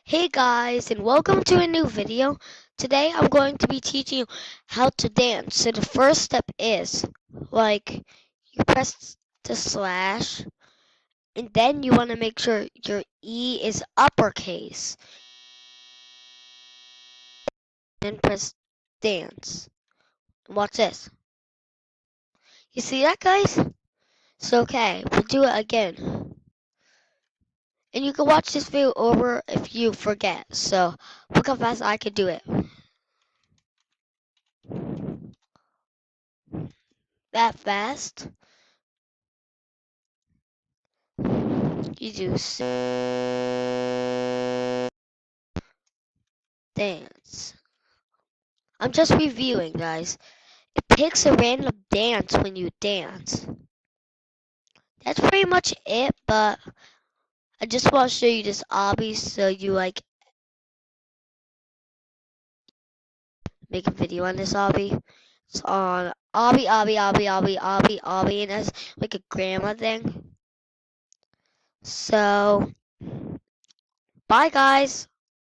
Hey guys, and welcome to a new video. Today I'm going to be teaching you how to dance. So the first step is you press the slash, and then you want to make sure your E is uppercase. Then press dance. Watch this. You see that, guys? So okay, we'll do it again. And you can watch this video over if you forget. So look how fast I can do it. That fast. You do dance. I'm just reviewing, guys. It picks a random dance when you dance. That's pretty much it, but I just want to show you this obby so you make a video on this obby. It's on obby, and that's like a grandma thing. So, bye guys.